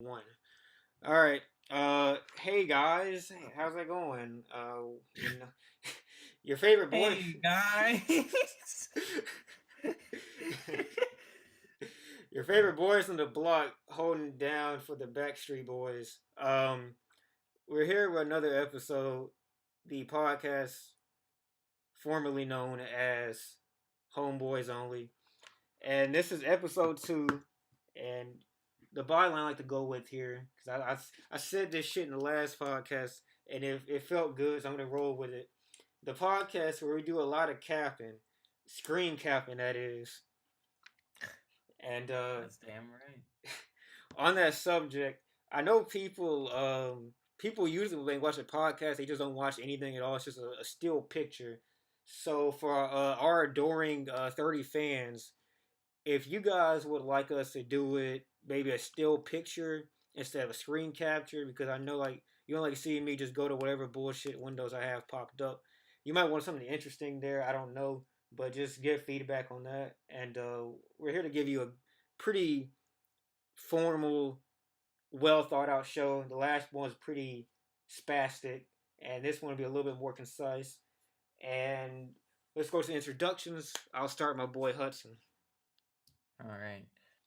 One. All right. Hey guys, how's it going? Your favorite boy. Hey guys. Your favorite boys on the block holding down for the Backstreet Boys. We're here with another episode, the podcast formerly known as Homeboyz Only, and this is episode 2. And the byline I like to go with here, because I said this shit in the last podcast, and it felt good, so I'm gonna roll with it. The podcast where we do a lot of capping, screen capping, that is. And That's damn right. on that subject, I know people usually when they watch a podcast, they just don't watch anything at all. It's just a still picture. So for our adoring 30 fans, if you guys would like us to do it, maybe a still picture instead of a screen capture, because I know like you don't like seeing me just go to whatever bullshit windows I have popped up. You might want something interesting there. I don't know, but just get feedback on that. And we're here to give you a pretty formal, well thought out show. The last one was pretty spastic, and this one will be a little bit more concise. And let's go to introductions. I'll start my boy Hudson. All right.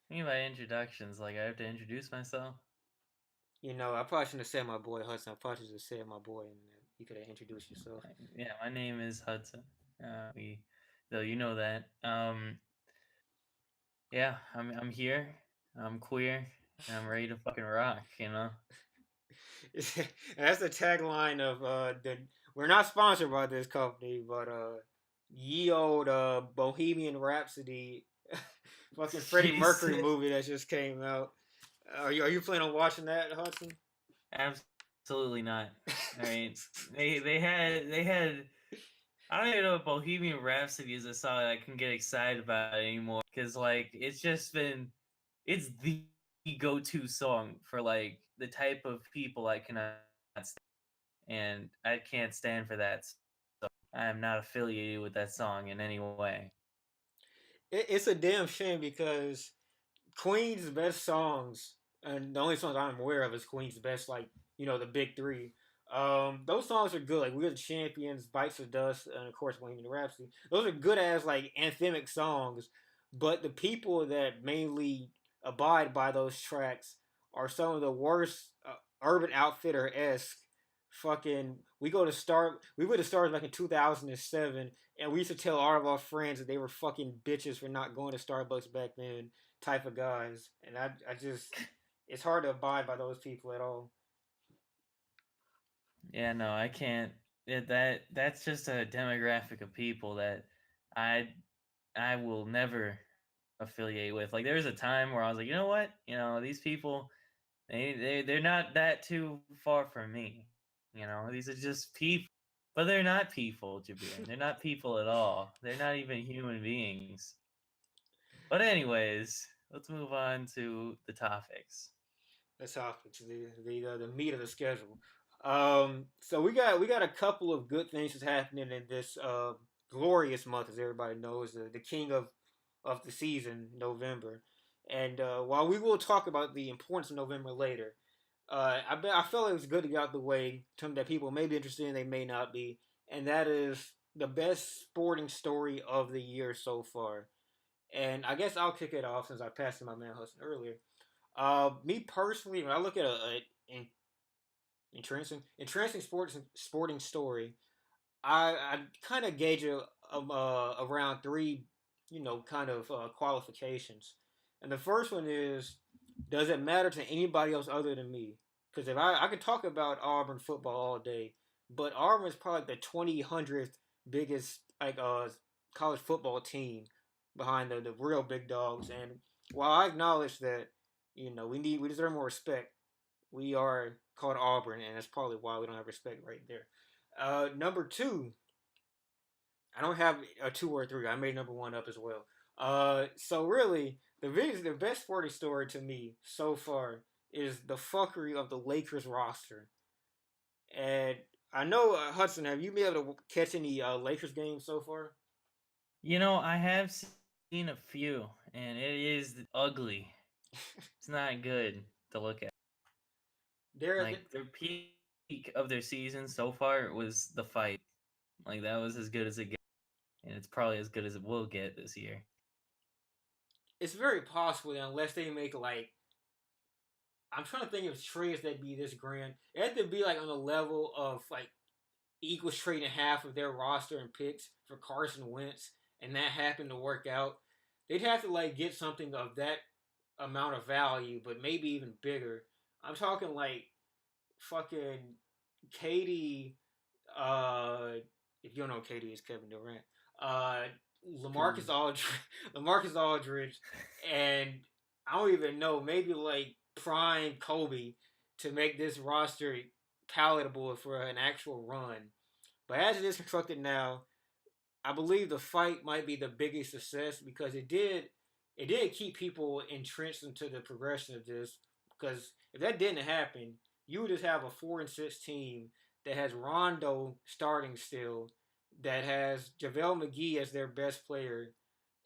Thinking about introductions, like I have to introduce myself. I probably shouldn't have said my boy Hudson. I probably should have said my boy, and you could have introduced yourself. Yeah, my name is Hudson. Though you know that. Yeah, I'm here. I'm queer. And I'm ready to fucking rock. That's the tagline of the. We're not sponsored by this company, but ye old Bohemian Rhapsody, fucking Freddie Mercury Jesus. movie that just came out. Are you planning on watching that, Hudson? Absolutely not. All right. They had. I don't even know if Bohemian Rhapsody is a song that I can get excited about anymore because like it's the go-to song for like the type of people I cannot stand, and I can't stand for that. So I am not affiliated with that song in any way. It's a damn shame because Queen's best songs, and the only songs I'm aware of is Queen's best, like the big three. Those songs are good. Like We're the Champions, Bites of Dust, and of course Bohemian Rhapsody. Those are good as like anthemic songs. But the people that mainly abide by those tracks are some of the worst Urban Outfitter esque. Fucking, we would have started like in 2007, and we used to tell all of our friends that they were fucking bitches for not going to Starbucks back then type of guys, and I just it's hard to abide by those people at all. Yeah, no, I can't. That's just a demographic of people that I I will never affiliate with. Like there was a time where I was like, you know what? These people they're not that too far from me. These are just people. But they're not people, Jabir. They're not people at all. They're not even human beings. But anyways, let's move on to the topics. That's off the meat of the schedule. So we got a couple of good things that's happening in this glorious month, as everybody knows, the king of the season, November. And while we will talk about the importance of November later, I felt it was good to get out the way, something that people may be interested in, they may not be, and that is the best sporting story of the year so far. And I guess I'll kick it off since I passed to my man Hudson earlier. Me personally, when I look at an interesting sporting story, I kind of gauge it around three, kind of qualifications. And the first one is, does it matter to anybody else other than me? Because if I could talk about Auburn football all day, but Auburn is probably like the 200th biggest like college football team behind the real big dogs. And while I acknowledge that, we deserve more respect, we are called Auburn, and that's probably why we don't have respect right there. Number two, I don't have a two or three. I made number one up as well. So really, the best sporting story to me so far is the fuckery of the Lakers roster. And I know Hudson, have you been able to catch any Lakers games so far? I have seen a few, and it is ugly. It's not good to look at. They're Like their peak of their season so far was the fight. Like that was as good as it gets, and it's probably as good as it will get this year. it's very possible that unless they make like I'm trying to think of trades that'd be this grand. It had to be like on the level of like Eagles trading half of their roster and picks for Carson Wentz, and that happened to work out. They'd have to like get something of that amount of value, but maybe even bigger. I'm talking like fucking Katie. Uh, if you don't know Katie is Kevin Durant. Uh, Lamarcus True. Aldridge, Lamarcus Aldridge, and I don't even know. Maybe like prime Kobe to make this roster palatable for an actual run. But as it is constructed now, I believe the fight might be the biggest success because it did keep people entrenched into the progression of this. Because if that didn't happen, you would just have a 4-6 team that has Rondo starting still, that has JaVale McGee as their best player,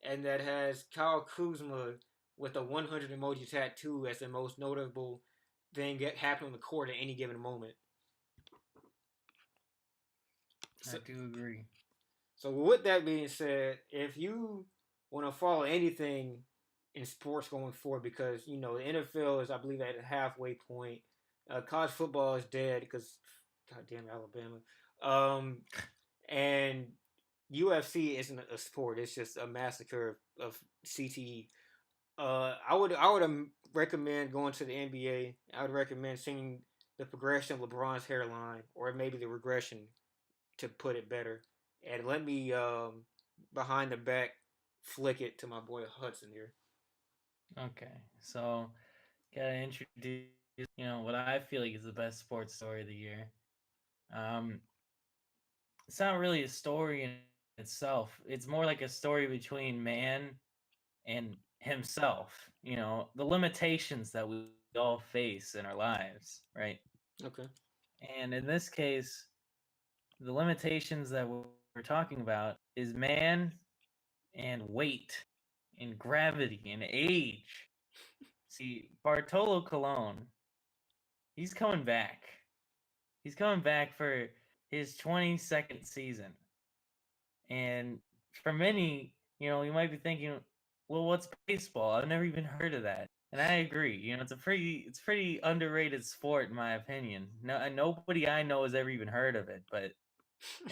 and that has Kyle Kuzma with a 100 emoji tattoo as the most notable thing that happened on the court at any given moment. I So, do agree. So with that being said, if you want to follow anything in sports going forward, because the NFL is, I believe, at a halfway point. College football is dead because, goddamn Alabama, and UFC isn't a sport; it's just a massacre of CTE. I would recommend going to the NBA. I would recommend seeing the progression of LeBron's hairline, or maybe the regression, to put it better. And let me behind the back flick it to my boy Hudson here. Okay, so gotta introduce what I feel like is the best sports story of the year. Um, it's not really a story in itself. It's more like a story between man and himself. The limitations that we all face in our lives, right? Okay. And in this case, the limitations that we're talking about is man and weight and gravity and age. See, Bartolo Colon, he's coming back. He's coming back for his 22nd season. And for many, you might be thinking, well, what's baseball? I've never even heard of that. And I agree. It's pretty underrated sport in my opinion. No, nobody I know has ever even heard of it, but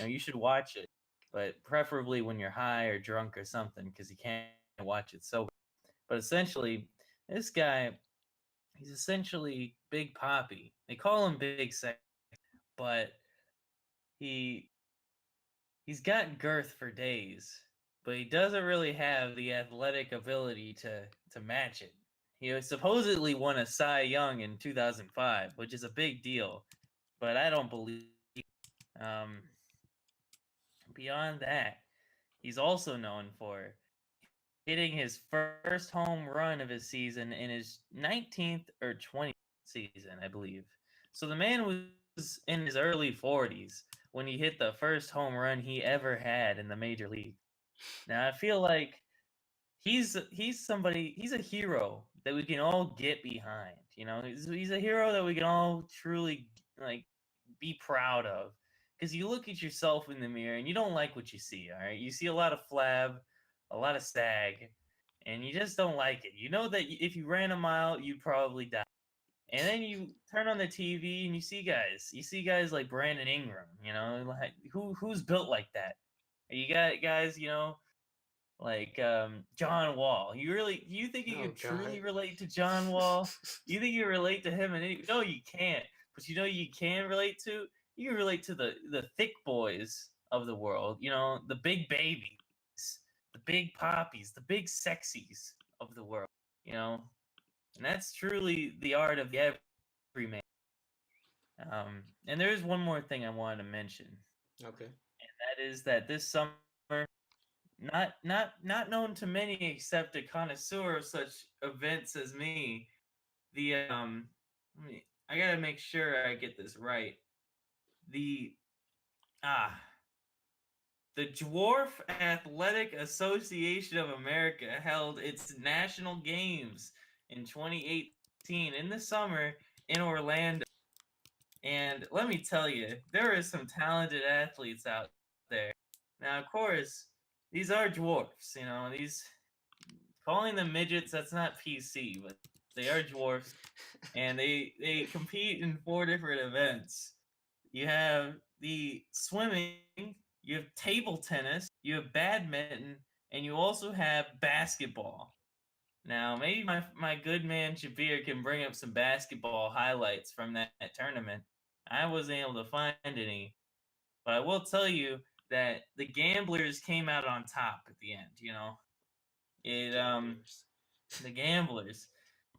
you should watch it. But preferably when you're high or drunk or something, because you can't watch it sober. But essentially, this guy, he's essentially Big Poppy. They call him Big Sex, but he he's got girth for days, but he doesn't really have the athletic ability to match it. He supposedly won a Cy Young in 2005, which is a big deal, but I don't believe. Um, Beyond that, he's also known for hitting his first home run of his season in his 19th or 20th season, I believe. So the man was in his early 40s when he hit the first home run he ever had in the major league. Now I feel like he's a hero that we can all get behind. He's a hero that we can all truly like be proud of. Because you look at yourself in the mirror and you don't like what you see. All right, you see a lot of flab, a lot of sag, and you just don't like it. You know that if you ran a mile, you'd probably die. And then you turn on the TV and you see guys like Brandon Ingram. Like who's built like that? You got guys, like John Wall. You think you Oh can God. truly relate to John Wall? You think you relate to him? And no, you can't. But you can relate to. You can relate to the thick boys of the world. The big babies, the big poppies, the big sexies of the world. You know, and that's truly the art of the everyman. And there is one more thing I wanted to mention, Okay. and that is that this summer, not known to many except a connoisseur of such events as me. I gotta make sure I get this right. The ah the Dwarf Athletic Association of America held its national games in 2018 in the summer in Orlando. And let me tell you, there are some talented athletes out there. Now, of course, these are dwarfs, these calling them midgets, that's not PC, but they are dwarfs and they compete in 4 different events. You have the swimming, you have table tennis, you have badminton, and you also have basketball. Now, maybe my good man Shabir can bring up some basketball highlights from that tournament. I wasn't able to find any, but I will tell you that the gamblers came out on top at the end. It Gamblers. the gamblers.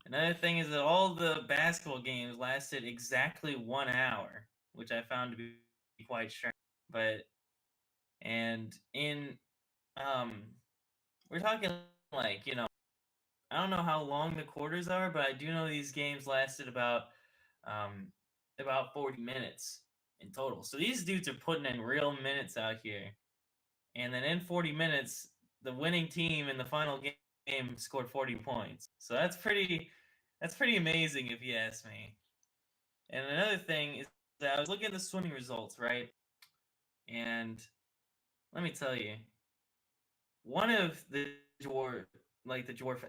Another thing is that all the basketball games lasted exactly 1 hour, which I found to be quite strange. But and in we're talking like I don't know how long the quarters are, but I do know these games lasted um, about 40 minutes in total. So these dudes are putting in real minutes out here. And then in 40 minutes, the winning team in the final game scored 40 points. So that's pretty amazing if you ask me. And another thing is that I was looking at the swimming results, right? And let me tell you, one of the dwarf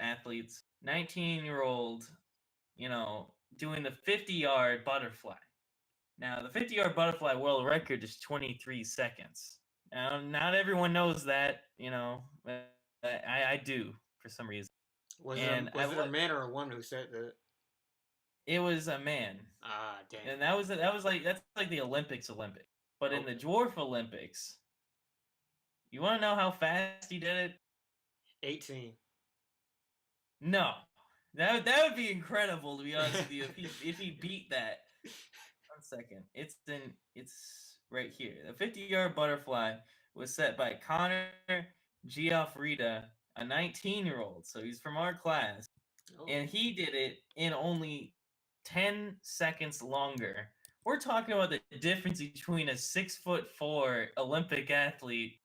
athletes, 19-year-old, doing the 50-yard butterfly. Now, the 50-yard butterfly world record is 23 seconds. Now, not everyone knows that, but I do for some reason. Was And it a man or a woman who said that? it was a man, Ah, damn. and that's like the Olympics. But in the Okay. dwarf Olympics, you want to know how fast he did it? 18. No, that would be incredible to be honest with you if he beat that. 1 second. It's right here. The 50-yard butterfly was set by Connor Giaffrida, a 19-year-old. So he's from our class, and Oh. he did it in only 10 seconds longer. We're talking about the difference between a 6'4" Olympic athlete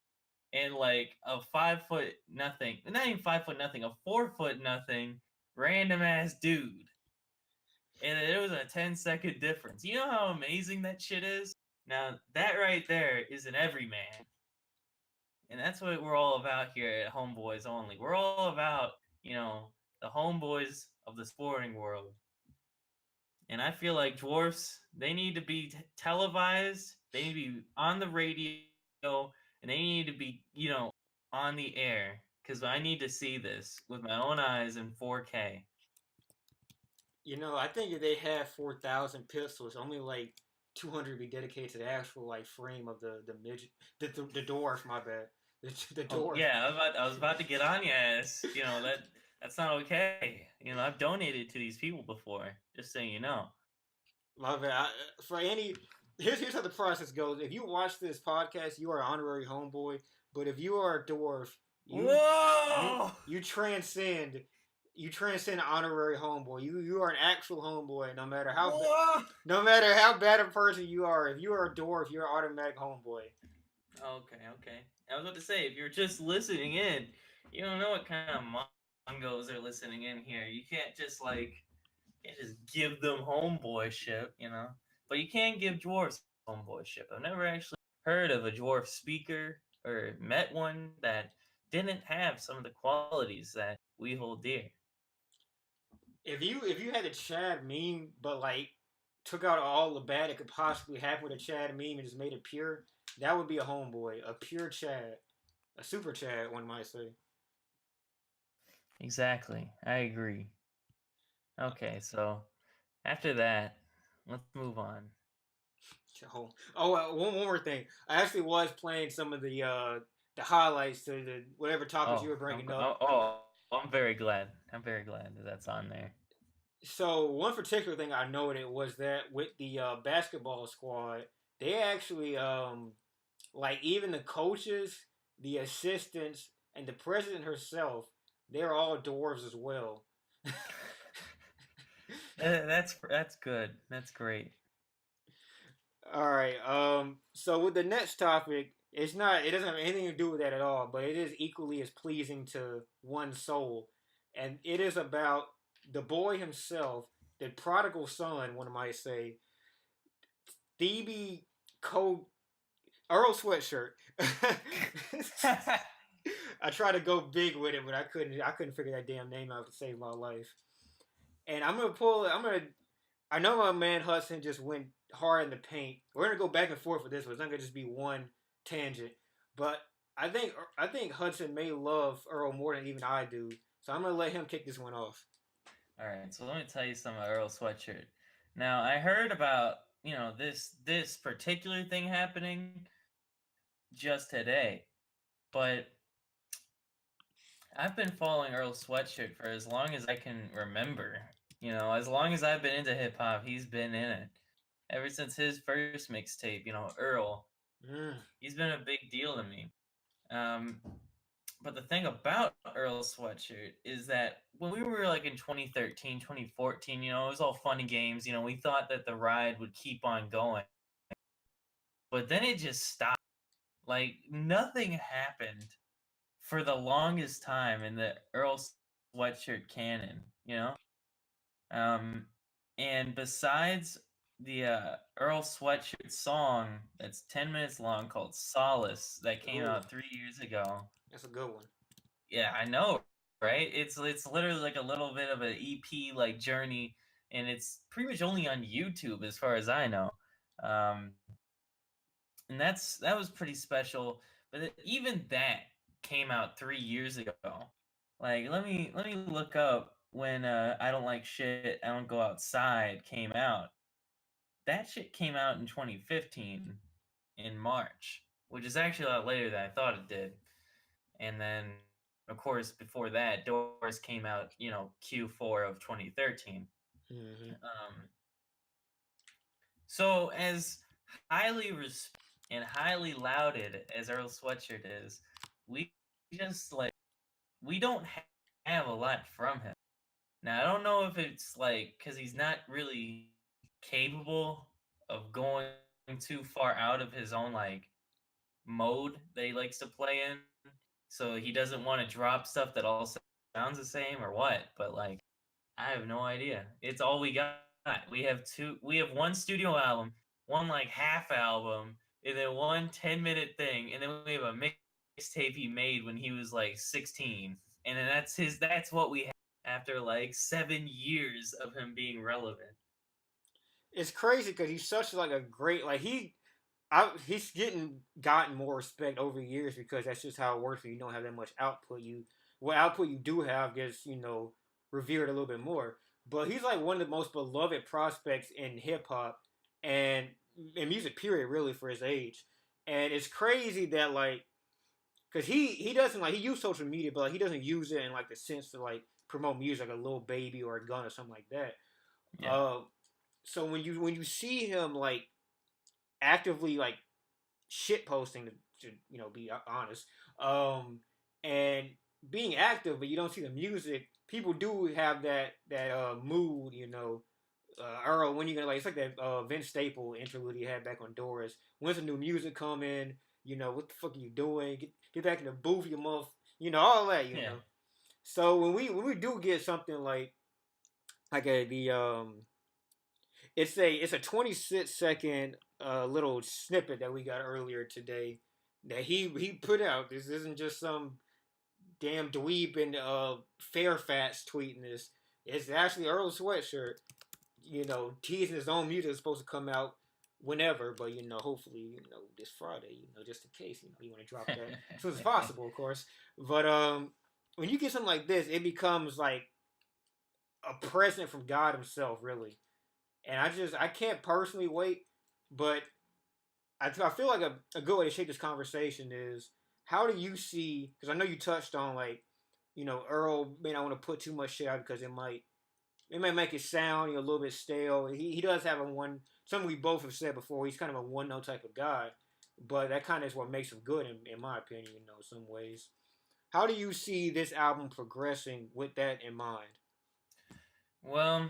and like a 5 foot nothing, not even 5 foot nothing, a 4 foot nothing random ass dude, and it was a 10-second difference. You know how amazing that shit is? Now, that right there is an everyman. And that's what we're all about here at Homeboys Only. We're all about, the homeboys of the sporting world. And I feel like dwarfs, they need to be televised, they need to be on the radio, and they need to be, on the air. Because I need to see this with my own eyes in 4K. I think if they had 4,000 pistols, only like 200 be dedicated to the actual like frame of the midget, the dwarf. My bad, the Oh dwarf. yeah, I was about to get on your ass. That's not okay. I've donated to these people before. Just so you know. My bad. For any, here's how the process goes. If you watch this podcast, you are an honorary homeboy. But if you are a dwarf, you Whoa! you transcend. You transcend honorary homeboy. You are an actual homeboy. Whoa! No matter how bad a person you are, if you are a dwarf, you're an automatic homeboy. Okay. I was about to say, if you're just listening in, you don't know what kind of mongos are listening in here. You can't just give them homeboyship. But you can give dwarves homeboyship. I've never actually heard of a dwarf speaker or met one that didn't have some of the qualities that we hold dear. If you had a Chad meme, but like took out all the bad that could possibly happen with a Chad meme and just made it pure, that would be a homeboy, a pure Chad, a super Chad, one might say. Exactly. I agree. Okay, so after that, let's move on. One more thing. I actually was playing some of the highlights to the whatever topics you Oh, were I'm, bringing up. oh, oh, I'm very glad. I'm very glad that that's on there. So one particular thing I noted was that with the basketball squad, they actually like even the coaches, the assistants, and the president herself, they're all dwarves as well. That's good. That's great. All right. So with the next topic, it doesn't have anything to do with that at all, but it is equally as pleasing to one's soul, and it is about the boy himself, the prodigal son, one might say, Phoebe Cold Earl Sweatshirt. I tried to go big with it, but I couldn't. I couldn't figure that damn name out to save my life. And I'm gonna pull. I'm gonna. I know my man Hudson just went hard in the paint. We're gonna go back and forth with this one. It's not gonna just be one tangent. But I think Hudson may love Earl more than even I do. So I'm gonna let him kick this one off. All right, so let me tell you some of Earl Sweatshirt. Now, I heard about, this particular thing happening just today, but I've been following Earl Sweatshirt for as long as I can remember. As long as I've been into hip hop, he's been in it. Ever since his first mixtape, Earl, Mm. he's been a big deal to me. Um, but the thing about Earl Sweatshirt is that when we were like in 2013, 2014, it was all fun and games. We thought that the ride would keep on going, but then it just stopped. Like nothing happened for the longest time in the Earl Sweatshirt canon, Um, and besides the Earl Sweatshirt song that's 10 minutes long called Solace that came Ooh, out 3 years ago. that's a good one. Yeah, I know, right? It's literally like a little bit of an EP like journey, and it's pretty much only on YouTube as far as I know. Um, and that was pretty special. But even that came out 3 years ago. Like let me look up when I Don't Like Shit, I Don't Go Outside came out. That shit came out in 2015 in March, which is actually a lot later than I thought it did. And then, of course, before that, Doors came out, Q4 of 2013. Mm-hmm. Um, so, as highly respected and highly lauded as Earl Sweatshirt is, we just we don't have a lot from him. Now, I don't know if it's because he's not really capable of going too far out of his own mode that he likes to play in. So he doesn't want to drop stuff that all sounds the same or what, but I have no idea. It's all we got. We have one studio album, one half album, and then one 10-minute thing, and then we have a mixtape he made when he was 16. And then that's what we have after 7 years of him being relevant. It's crazy because he's such like a great like he's getting gotten more respect over the years because that's just how it works when you don't have that much output. What output you do have gets revered a little bit more. But he's like one of the most beloved prospects in hip hop and in music period really for his age. And it's crazy that because he doesn't he used social media, but he doesn't use it in the sense to promote music like a little baby or a gun or something like that. Yeah. Uh, so when you see him actively shit posting to be honest, and being active, but you don't see the music. People do have that mood, Earl, when you gonna it's like that Vince Staple interlude he had back on Doris. When's the new music coming? What the fuck are you doing? Get back in the booth, you mother. All that. Yeah. So when we do get something like it's a 26-second little snippet that we got earlier today that he put out. This isn't just some damn dweeb in Fairfax tweeting this. It's actually Earl Sweatshirt, teasing his own music is supposed to come out whenever, but hopefully, this Friday, just in case, you want to drop that as soon as possible, of course. But when you get something like this, it becomes like a present from God Himself, really. And I can't personally wait, but I feel like a good way to shape this conversation is how do you see? Because I know you touched on Earl may not want to put too much shit out because it might make it sound a little bit stale. He does have a one. Something we both have said before. He's kind of a one note type of guy, but that kind of is what makes him good in my opinion. Some ways. How do you see this album progressing with that in mind? Well,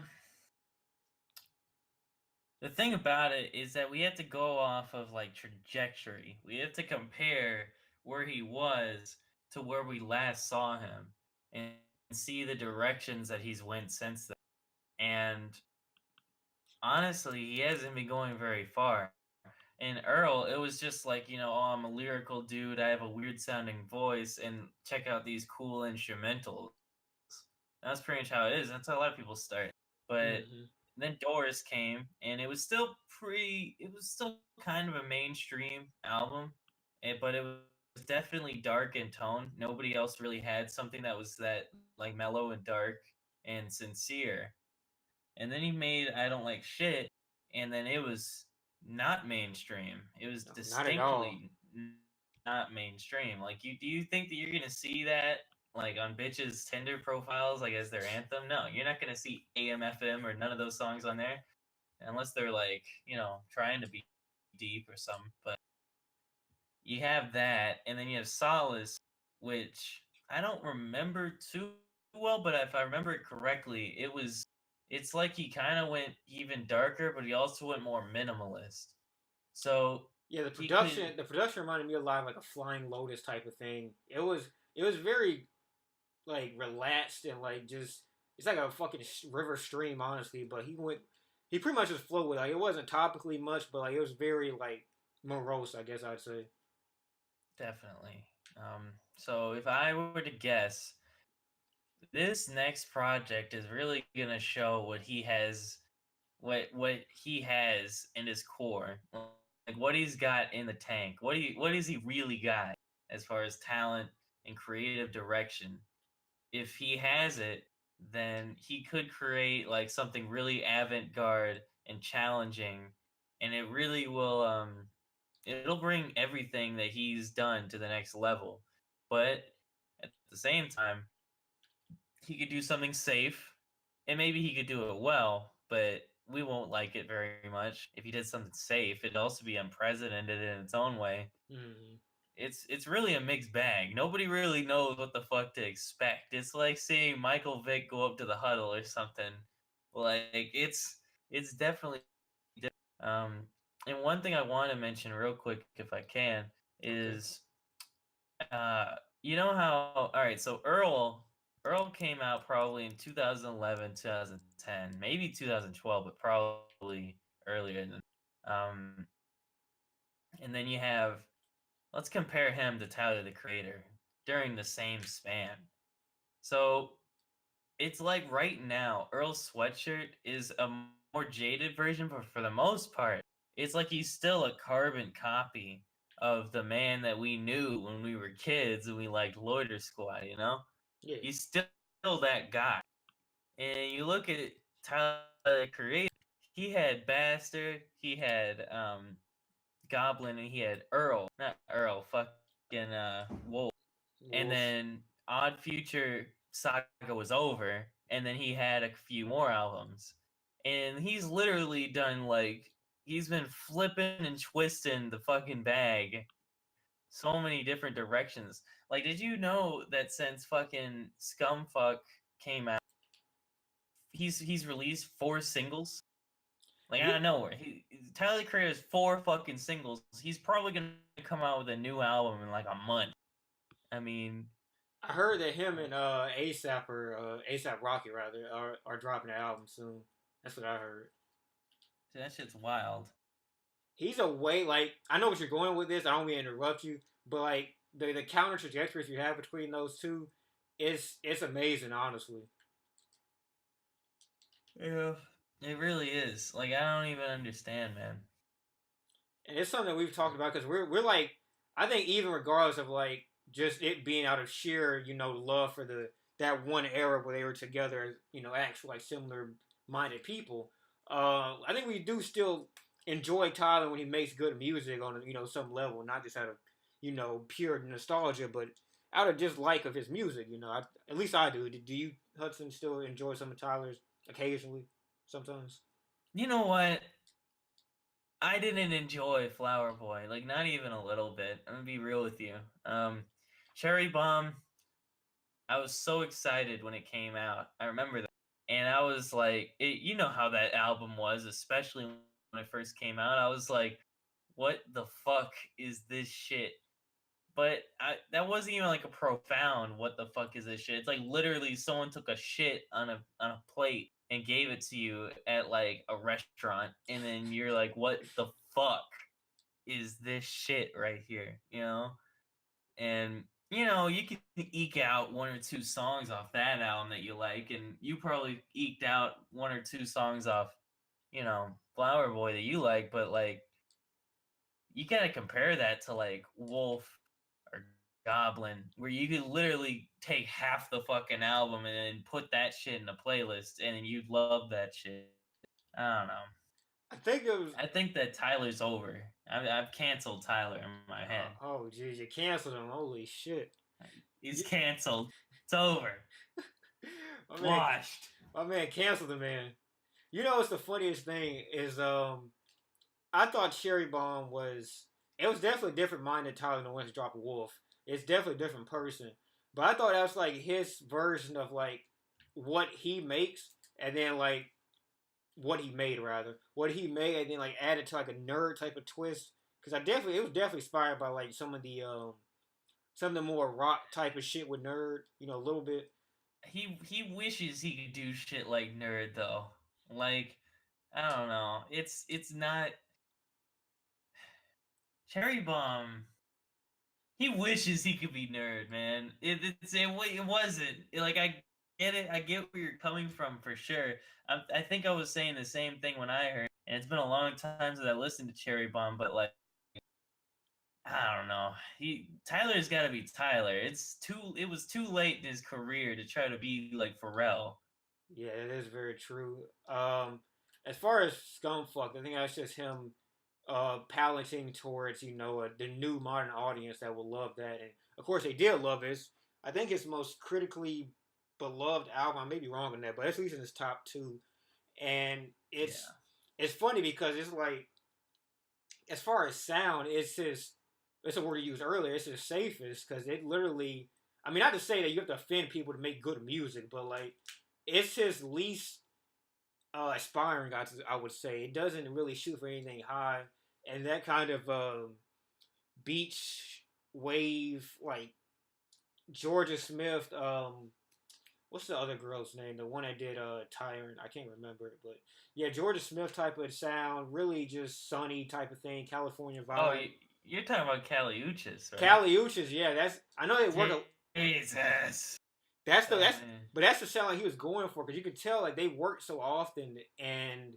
the thing about it is that we have to go off of trajectory. We have to compare where he was to where we last saw him and see the directions that he's went since then. And honestly, he hasn't been going very far. And Earl, it was just like, oh, I'm a lyrical dude. I have a weird sounding voice, and check out these cool instrumentals. That's pretty much how it is. That's how a lot of people start. But Hmm. then Doors came, and it was still kind of a mainstream album, but it was definitely dark in tone. Nobody else really had something that was that like mellow and dark and sincere. And then he made I Don't Like Shit, and then it was not mainstream. It was No, not at distinctly all. not mainstream. Like, do you think that you're gonna see that like on bitches' Tinder profiles, like as their anthem? No, you're not gonna see AM, FM, or none of those songs on there unless they're like, trying to be deep or something. But you have that, and then you have Solace, which I don't remember too well, but if I remember it correctly, it's like he kind of went even darker, but he also went more minimalist. So Yeah, he could the production reminded me a lot of like a Flying Lotus type of thing. It was very like relaxed and like just it's like a fucking river stream, honestly. But he pretty much just flowed with it. Like, it wasn't topically much, but like it was very like morose, I guess I'd say. definitely. So if I were to guess, this next project is really gonna show what he has, what he has in his core, like what he's got in the tank. What does he really got as far as talent and creative direction? If he has it, then he could create like something really avant-garde and challenging, and it really will it'll bring everything that he's done to the next level. But at the same time, he could do something safe, and maybe he could do it well, but we won't like it very much. If he did something safe, it'd also be unprecedented in its own way. Mm-hmm. It's really a mixed bag. Nobody really knows what the fuck to expect. It's like seeing Michael Vick go up to the huddle or something. Like it's definitely different. And one thing I want to mention real quick, if I can, is Okay. you know how, all right, so Earl came out probably in 2011, 2010, maybe 2012, but probably earlier than um and then you have, let's compare him to Tyler the Creator during the same span. So it's like right now, Earl's sweatshirt is a more jaded version, but for the most part, it's like he's still a carbon copy of the man that we knew when we were kids and we liked Loiter Squad. Yeah. He's still that guy. And you look at Tyler the Creator, he had Bastard, he had Goblin, and he had Earl. Not Earl, fucking Wolf. And Wolf. then Odd Future saga was over, and then he had a few more albums. And he's literally done like he's been flipping and twisting the fucking bag so many different directions. Like, did you know that since fucking Scumfuck came out, he's released 4 singles? Like, Yeah, out of nowhere, Tyler the Creator has 4 fucking singles. He's probably gonna come out with a new album in like a month. I mean, I heard that him and ASAP or ASAP Rocky rather are dropping an album soon. That's what I heard. that shit's wild. He's a way like I know what you're going with this. I don't mean to interrupt you, but like the counter trajectories you have between those two, it's amazing, honestly. Yeah, it really is. Like, I don't even understand, man. And it's something that we've talked about because we're like I think even regardless of like just it being out of sheer love for the that one era where they were together, actual like similar minded people. I think we do still enjoy Tyler when he makes good music on some level, not just out of pure nostalgia, but out of dislike of his music. At least I do. Do you, Hudson, still enjoy some of Tyler's occasionally, sometimes? You know what? I didn't enjoy Flower Boy, like not even a little bit. I'm gonna be real with you. Cherry Bomb, I was so excited when it came out. I remember that, and I was like, you know how that album was, especially when it first came out. I was like, what the fuck is this shit? But that wasn't even like a profound "what the fuck is this shit." It's like literally someone took a shit on a plate and gave it to you at like a restaurant, and then you're like, what the fuck is this shit right here? And you can eke out one or two songs off that album that you like, and you probably eked out one or two songs off, Flower Boy that you like, but like you gotta compare that to like Wolf or Goblin, where you could literally take half the fucking album and then put that shit in a playlist, and then you'd love that shit. I don't know. I think it was. I think that Tyler's over. I've canceled Tyler in my head. Oh, geez, you canceled him. Holy shit. He's canceled. It's over. my man, Washed. my man canceled the man. You know what's the funniest thing is I thought Cherry Bomb was it was definitely a different mind than Tyler when to drop a Wolf. It's definitely a different person. But I thought that was like his version of like what he makes and then like what he made rather. What he made and then like added to like a nerd type of twist. Cause it was definitely inspired by like some of the more rock type of shit with nerd, a little bit. He wishes he could do shit like Nerd though. Like, I don't know. It's not Cherry Bomb. He wishes he could be Nerd, man. It wasn't. Like, I get it. I get where you're coming from for sure. I think I was saying the same thing when I heard, and it's been a long time since I listened to Cherry Bomb, but like, I don't know. Tyler's got to be Tyler. It was too late in his career to try to be like Pharrell. Yeah, it is very true. As far as Scumfuck, I think that's just him palenting towards the new modern audience that will love that, and of course they did love it. I think it's most critically beloved album. I may be wrong on that, but at least in his top two. And it's Yeah. it's funny because it's like as far as sound, it's a word you used earlier. It's his safest because it literally. I mean, not to say that you have to offend people to make good music, but like it's his least aspiring. I would say it doesn't really shoot for anything high, and that kind of beach wave like Georgia Smith. What's the other girl's name? The one that did Tyrant. I can't remember it, but yeah, Georgia Smith type of sound, really just sunny type of thing, California Oh, vibe. you're talking about Cali Uchis, right? Cali Uchis, yeah, that's I know they work. Jesus. That's the Oh that's man. but that's the sound like he was going for because you could tell like they worked so often and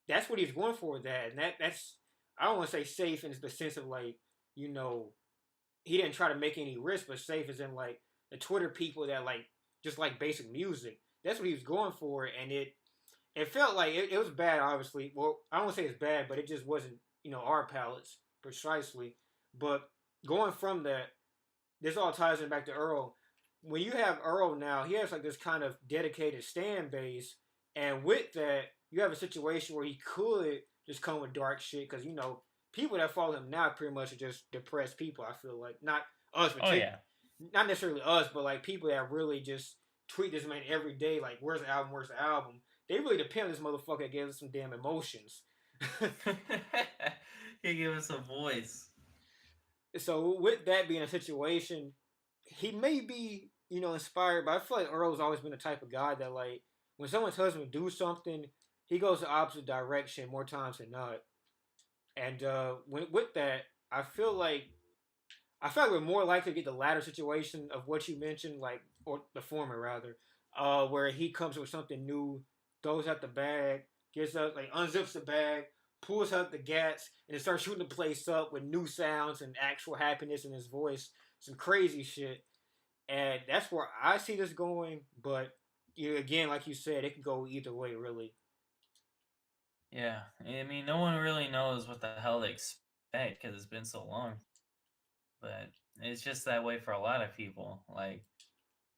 that's what he was going for with that and that's I don't want to say safe in the sense of like you know he didn't try to make any risk but safe as in like the Twitter people that like just like basic music. That's what he was going for and it felt like it was bad obviously. Well, I don't want to say it's bad, but it just wasn't our palates precisely. But going from that, this all ties in back to Earl. When you have Earl now, he has like this kind of dedicated stand base, and with that, you have a situation where he could just come with dark shit because people that follow him now pretty much are just depressed people. I feel like not us, Oh yeah. not necessarily us, but like people that really just tweet this man every day, like where's the album, where's the album. They really depend on this motherfucker that gives us some damn emotions. He give us a voice. So with that being a situation, he may be, inspired, but I feel like Earl's always been the type of guy that like when someone tells him to do something, he goes the opposite direction more times than not. And with that, I feel like we're more likely to get the latter situation of what you mentioned, like or the former rather, where he comes with something new, throws out the bag, gets up, like unzips the bag, pulls out the gats, and then starts shooting the place up with new sounds and actual happiness in his voice, some crazy shit. And that's where I see this going. But again, like you said, it can go either way, really. Yeah. I mean, no one really knows what the hell to expect because it's been so long. But it's just that way for a lot of people. Like,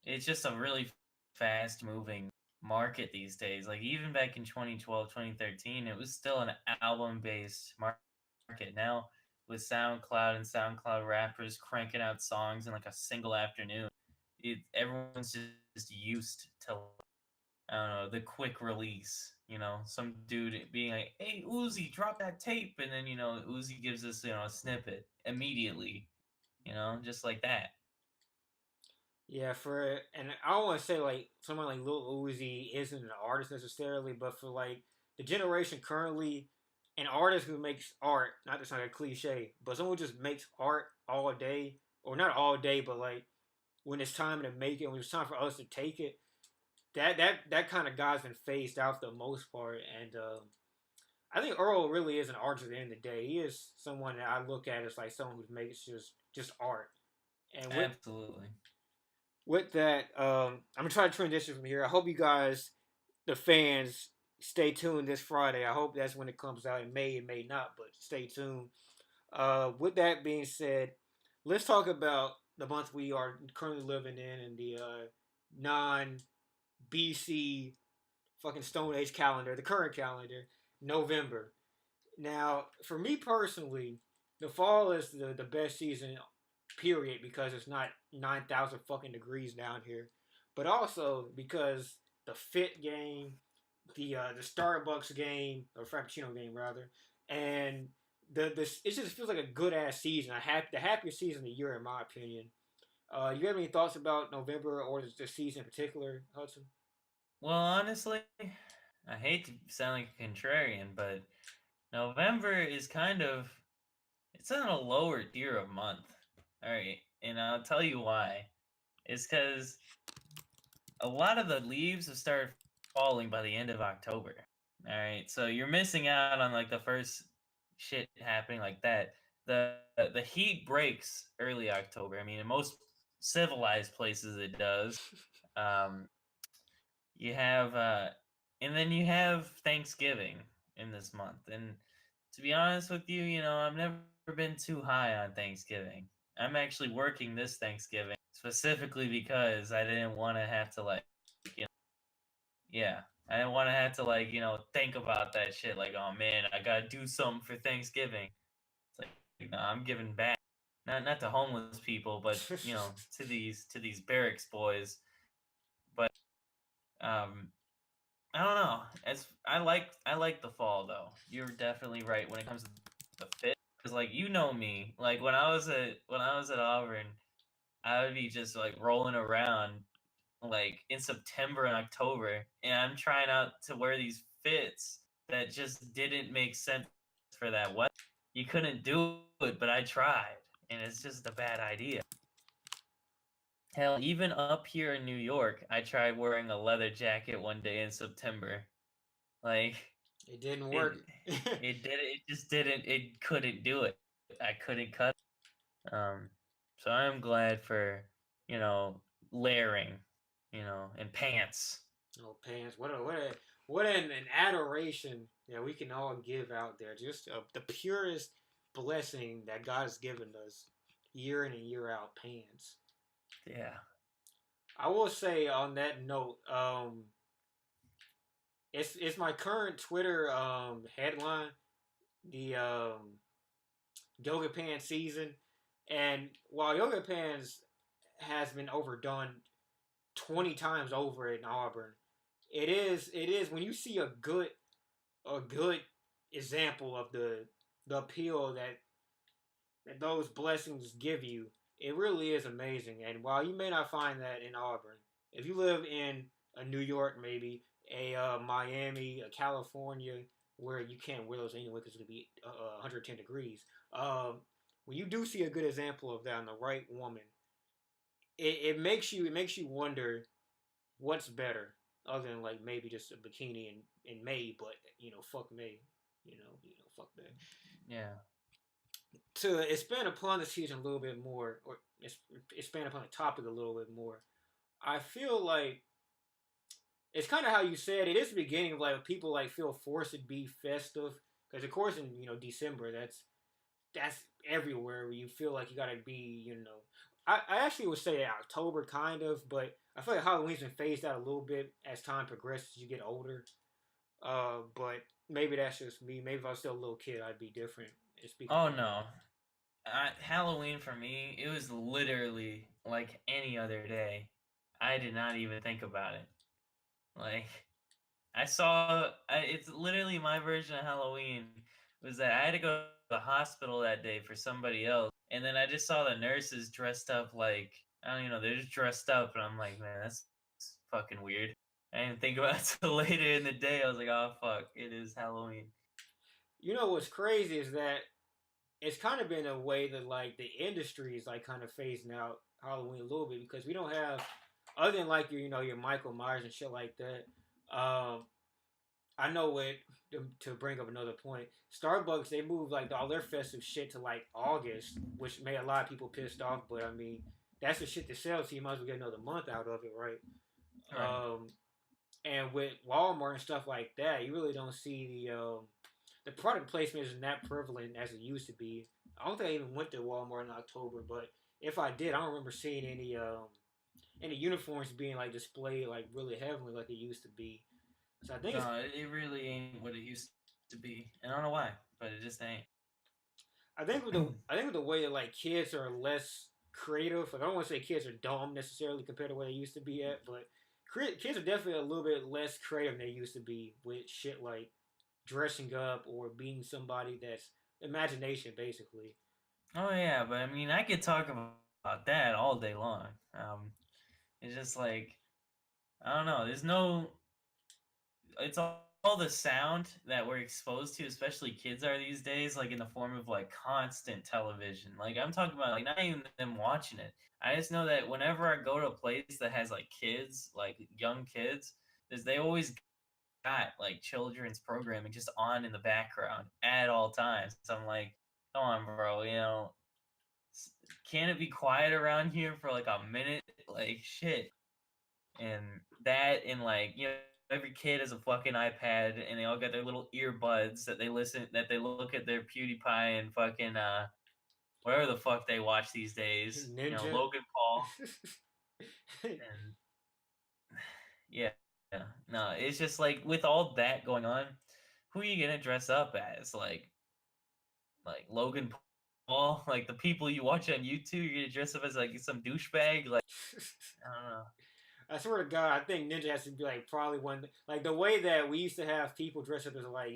it's just a really fast moving market these days. Like, even back in 2012, 2013, it was still an album based market. Now, with SoundCloud and SoundCloud rappers cranking out songs in like a single afternoon, everyone's just used to, I don't know, the quick release. Some dude being like, "Hey, Uzi, drop that tape," and then Uzi gives us a snippet immediately. Just like that. Yeah, and I don't want to say like someone like Lil Uzi isn't an artist necessarily, but for like the generation currently, an artist who makes art, not to sound like a cliche, but someone who just makes art all day, or not all day, but like when it's time to make it, when it's time for us to take it, that kind of guy's been phased out for the most part, and I think Earl really is an artist at the end of the day. He is someone that I look at as like someone who makes just art, and Absolutely. with that, I'm gonna try to transition from here. I hope you guys, the fans, stay tuned this Friday. I hope that's when it comes out. It may not, but stay tuned. With that being said, let's talk about the month we are currently living in the non BC fucking Stone Age calendar, the current calendar, November. Now, for me personally, the fall is the best season, period, because it's not 9,000 fucking degrees down here, but also because the fit game, the Starbucks game or Frappuccino game rather, and the it just feels like a good ass season. The happiest season of the year in my opinion. You have any thoughts about November or the season in particular, Hudson? Well, honestly, I hate to sound like a contrarian, but November is kind of it's in a lower tier of month. All right, and I'll tell you why. It's because a lot of the leaves have started falling by the end of October. All right, so you're missing out on like the first shit happening like that. The heat breaks early October. I mean, in most civilized places it does. Um, you have and then you have Thanksgiving in this month. And to be honest with you, I've never been too high on Thanksgiving. I'm actually working this Thanksgiving specifically because I didn't want to have to like, you know, yeah, I didn't want to have to like, think about that shit like, oh man, I got to do something for Thanksgiving. It's like, no, I'm giving back. Not to homeless people, but to these barracks boys. But um I don't know. As I like the fall though. You're definitely right when it comes to the fit. Because like me, like when I was at Auburn, I would be just like rolling around like in September and October, and I'm trying out to wear these fits that just didn't make sense for that weather. You couldn't do it, but I tried, and it's just a bad idea. Hell, even up here in New York, I tried wearing a leather jacket one day in September. Like It didn't it work. it just didn't it couldn't do it. I couldn't cut it. So I'm glad for, you know, layering, and pants. Oh, pants! What an adoration that we can all give out there. Just the purest blessing that God has given us, year in and year out. Pants. Yeah. I will say on that note, it's my current Twitter headline, the yoga pants season, and while yoga pants has been overdone 20 times over in Auburn, it is when you see a good example of the appeal that those blessings give you. It really is amazing. And while you may not find that in Auburn, if you live in a New York, maybe a Miami, a California, where you can't wear those anyway because it'll be 110 degrees. When you do see a good example of that in the right woman, it makes you wonder what's better, other than like maybe just a bikini in May, but fuck May, fuck that. Yeah. To expand upon the season a little bit more, or expand upon the topic a little bit more, I feel like it's kind of how you said it is the beginning of like people like feel forced to be festive because of course in December that's everywhere where you feel like you gotta be I actually would say October kind of, but I feel like Halloween's been phased out a little bit as time progresses as you get older. But maybe that's just me. Maybe if I was still a little kid, I'd be different. Speaking of Oh that. no. Halloween for me, it was literally like any other day. I did not even think about it. Like it's literally my version of Halloween was that I had to go to the hospital that day for somebody else, and then I just saw the nurses dressed up like I don't, they're just dressed up, and I'm like, man, that's fucking weird. I didn't think about it till later in the day. I was like, oh fuck, it is Halloween. You know what's crazy is that it's kind of been a way that like the industry is like kind of phasing out Halloween a little bit because we don't have other than like your Michael Myers and shit like that. Um, I know it to bring up another point. Starbucks they moved like all their festive shit to like August, which made a lot of people pissed off. But I mean, that's the shit that sells, so you might as well get another month out of it, right? Right. And with Walmart and stuff like that, you really don't see the product placement isn't that prevalent as it used to be. I don't think I even went to Walmart in October, but if I did, I don't remember seeing any uniforms being like displayed like really heavily like it used to be. So I think it's No, it really ain't what it used to be. And I don't know why, but it just ain't. I think with the way that like kids are less creative. Like I don't want to say kids are dumb necessarily compared to where they used to be at, but kids are definitely a little bit less creative than they used to be with shit like dressing up or being somebody that's imagination basically. Oh yeah, but I mean, I could talk about that all day long. It's just like I don't know. There's no. It's all the sound that we're exposed to, especially kids are these days, like in the form of like constant television. Like I'm talking about, like not even them watching it. I just know that whenever I go to a place that has like kids, like young kids, is they always got like children's programming just on in the background at all times. So I'm like, come on, bro, can it be quiet around here for like a minute? Like shit. And that and like, every kid has a fucking iPad and they all got their little earbuds that they look at their PewDiePie and fucking whatever the fuck they watch these days. Ninja. Logan Paul and yeah. Yeah. No, it's just like with all that going on, who are you gonna dress up as? Like Logan Paul? Like the people you watch on YouTube, you're gonna dress up as like some douchebag? Like I don't know. I swear to God, I think Ninja has to be like probably one like the way that we used to have people dress up as like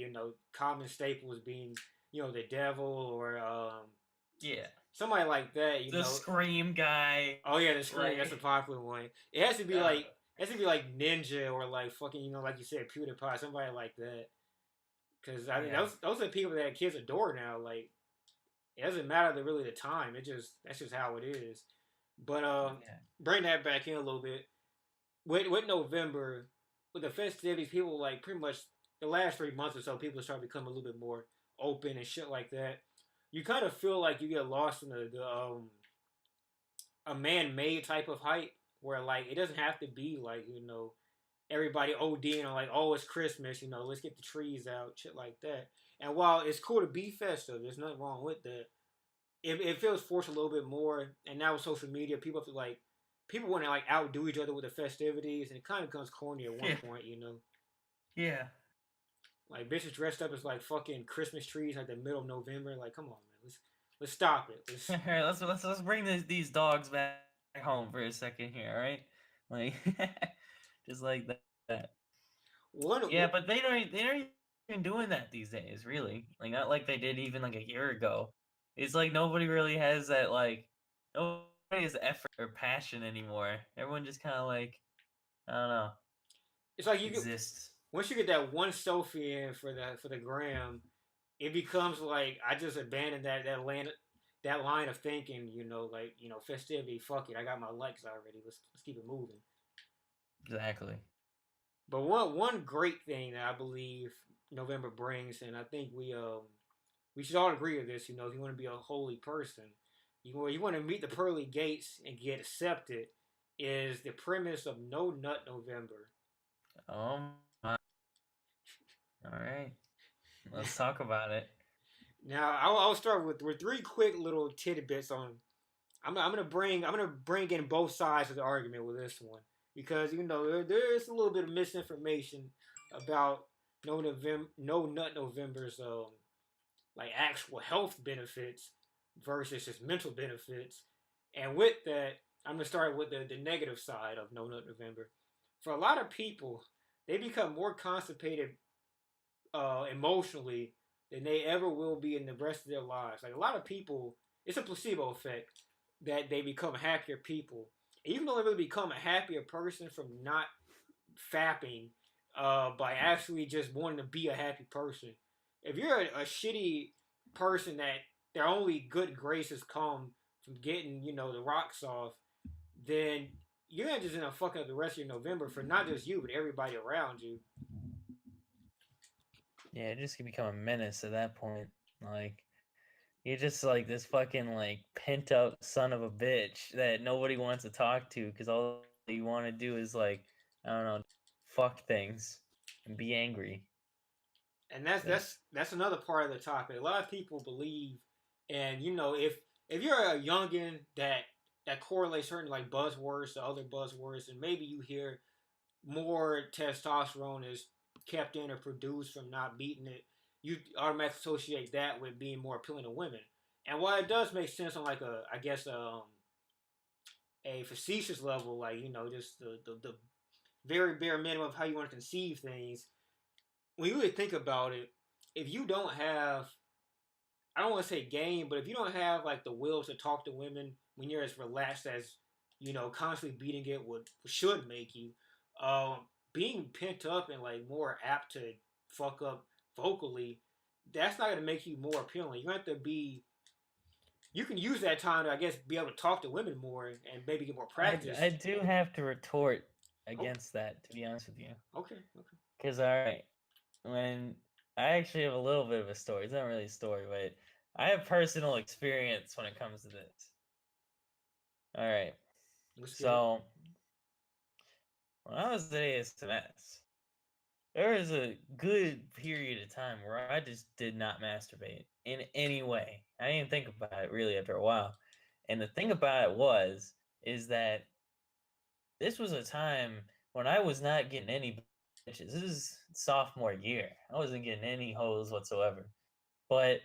common staples being the devil or Yeah. somebody like that. The Scream guy. Oh yeah, the Scream. That's a Like popular one. It has to be uh, like Ninja or like fucking like you said PewDiePie, somebody like that. Because I mean yeah. those are people that kids adore now. Like it doesn't matter really the time. That's just how it is. But Yeah. bring that back in a little bit. With November, with the festivities, people like pretty much the last 3 months or so, people start becoming a little bit more open and shit like that. You kind of feel like you get lost in the a man made type of hype where like it doesn't have to be like everybody ODing on like it's Christmas, let's get the trees out, shit like that. And while it's cool to be festive, there's nothing wrong with that. It feels forced a little bit more, and now with social media, people want to like outdo each other with the festivities, and it kind of becomes corny at one Yeah. point. Yeah. Like bitches dressed up as like fucking Christmas trees like the middle of November. Like, come on, man, let's stop it. All right, let's bring these dogs back home for a second here, all right? Like, just like that. One, Yeah, but they don't even doing that these days, really. Like, not like they did even like a year ago. It's like nobody really has that like nobody has effort or passion anymore. Everyone just kind of like I don't know it's like you get exists. once you get that one selfie in for the gram, it becomes like I just abandoned that line of thinking. Like festivity. Fuck it, I got my likes already. Let's keep it moving. Exactly. But one great thing that I believe November brings, and I think we should all agree with this. If you want to be a holy person, you want to meet the pearly gates and get accepted, is the premise of No Nut November. Oh my. All right. Now, Let's talk about it. I'll start with three quick little tidbits on. I'm gonna bring in both sides of the argument with this one because there's a little bit of misinformation about No Nut November's like actual health benefits versus just mental benefits. And with that, I'm gonna start with the negative side of No Nut November. For a lot of people, they become more constipated emotionally than they ever will be in the rest of their lives. Like a lot of people, it's a placebo effect that they become happier people. You can only really become a happier person from not fapping by actually just wanting to be a happy person. If you're a shitty person that their only good graces come from getting, the rocks off, then you're just gonna fuck up the rest of your November for not just you, but everybody around you. Yeah, it just can become a menace at that point. Like you're just like this fucking like pent up son of a bitch that nobody wants to talk to because all you want to do is like, I don't know, fuck things and be angry. And that's That that's that's another part of the topic. A lot of people believe, and if you're a youngin that correlates certain like buzzwords to other buzzwords, and maybe you hear more testosterone is kept in or produced from not beating it, you automatically associate that with being more appealing to women. And while it does make sense on like a facetious level, like just the very bare minimum of how you want to conceive things, when you really think about it, if you don't have, I don't want to say game, but if you don't have like the will to talk to women when you're as relaxed as constantly beating it would should make you, um, being pent up and like more apt to fuck up vocally, that's not gonna make you more appealing. You have to be. You can use that time to, I guess, be able to talk to women more and maybe get more I practice. do have to retort Okay, against that, to be honest with you. okay, okay. Because, all right, when I actually have a little bit of a story, it's not really a story, but I have personal experience when it comes to this. All right, Let's get it. so when I was at ASMS, there was a good period of time where I just did not masturbate in any way. I didn't think about it really after a while. And the thing about it is that this was a time when I was not getting any bitches. This is sophomore year. I wasn't getting any hoes whatsoever. But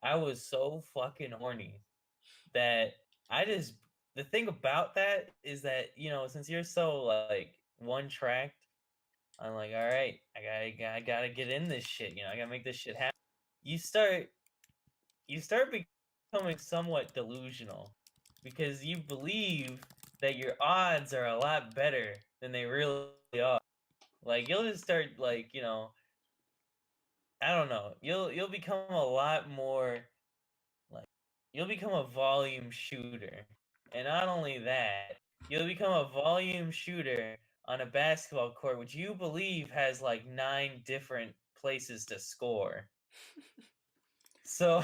I was so fucking horny that I just the thing about that is that, since you're so like one tracked, I'm like, all right, I gotta get in this shit, I gotta make this shit happen. You start you start becoming somewhat delusional because you believe that your odds are a lot better than they really are. Like you'll just start like, I don't know. You'll become a lot more like you'll become a volume shooter. And not only that, you'll become a volume shooter on a basketball court which you believe has like 9 different places to score. So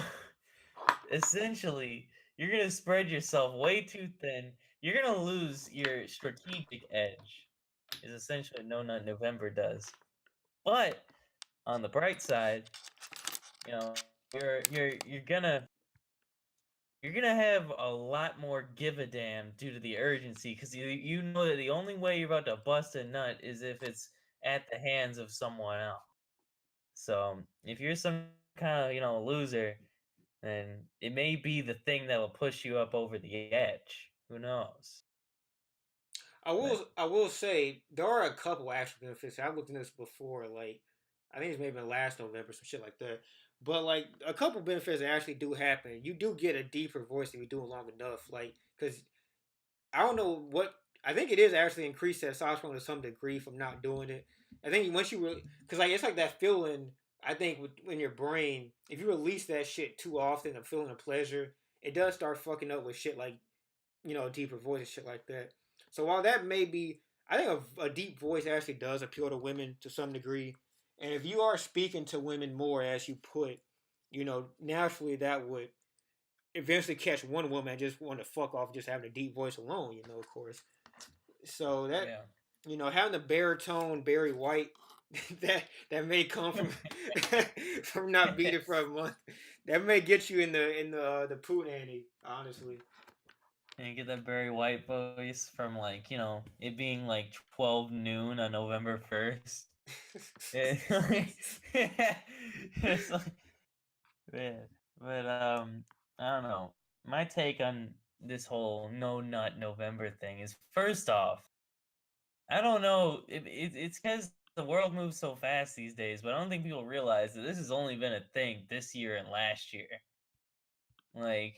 essentially, you're gonna spread yourself way too thin. You're gonna lose your strategic edge, is essentially what No Nut November does. But on the bright side, you're gonna have a lot more give a damn due to the urgency because you know that the only way you're about to bust a nut is if it's at the hands of someone else. So if you're some kind of loser, then it may be the thing that will push you up over the edge. Who knows? I But will I will say there are a couple actual benefits. I've looked into this before, like I think it's maybe last November, some shit like that. But like a couple benefits that actually do happen. You do get a deeper voice if you do it long enough. Like because I don't know what I think it is actually increased testosterone to some degree from not doing it. I think once you really because like it's like that feeling. I think in your brain, if you release that shit too often, the feeling of pleasure, it does start fucking up with shit like deeper voice and shit like that. So while that may be, I think a deep voice actually does appeal to women to some degree. And if you are speaking to women more, as you put, naturally that would eventually catch one woman and just want to fuck off just having a deep voice alone, of course. So that, yeah. having the baritone Barry White that may come from from not beating for a month, that may get you in the poo nanny, honestly. And you get that Barry White voice from like, it being like 12 noon on November 1st. It's like, man. But I don't know. My take on this whole no nut November thing is first off, I don't know. It's because the world moves so fast these days, but I don't think people realize that this has only been a thing this year and last year. Like,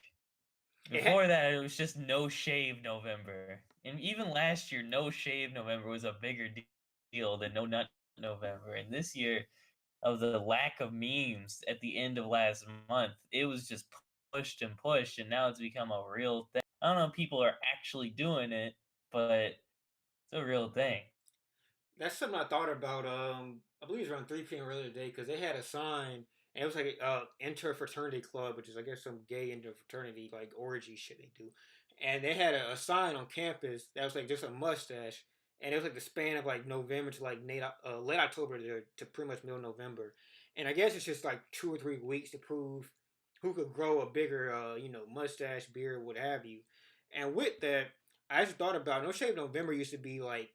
It ha- Before that, it was just no shave November, and even last year, no shave November was a bigger deal than no nut November. And this year, of the lack of memes at the end of last month, it was just pushed and pushed, and now it's become a real thing. I don't know if people are actually doing it, but it's a real thing. that's something I thought about. I believe it was around 3 p.m. earlier today because they had a sign and it was like enter fraternity club, which is I guess some gay interfraternity like orgy shit they do, and they had a sign on campus that was like just a mustache, and it was like the span of like November to like late October to pretty much middle November, and I guess it's just like 2 or 3 weeks to prove who could grow a bigger mustache, beard, what have you, and with that. I just thought about No Shave November used to be like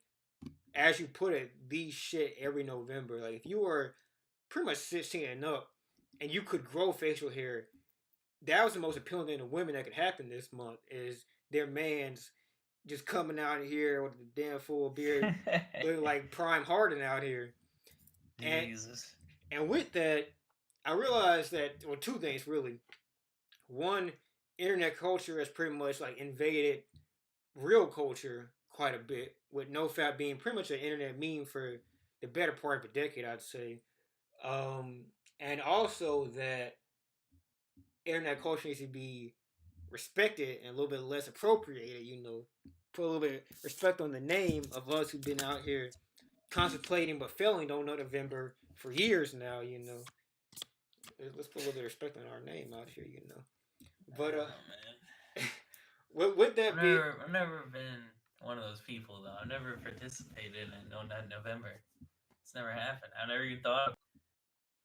as you put it, these shit every November. Like if you were pretty much 16 and up and you could grow facial hair, that was the most appealing thing to women that could happen this month is their man's just coming out here with the damn full beard looking like Prime Harden out here. And Jesus. and with that, I realized that well two things really. One, internet culture has pretty much like invaded real culture quite a bit, with NoFap being pretty much an internet meme for the better part of a decade, I'd say. Um, and also that internet culture needs to be respected and a little bit less appropriated, put a little bit of respect on the name of us who've been out here contemplating but failing on November for years now. Let's put a little bit of respect on our name out here. But Man. with that being I've never been one of those people though. I've never participated in No Nut November. It's never happened. I never even thought.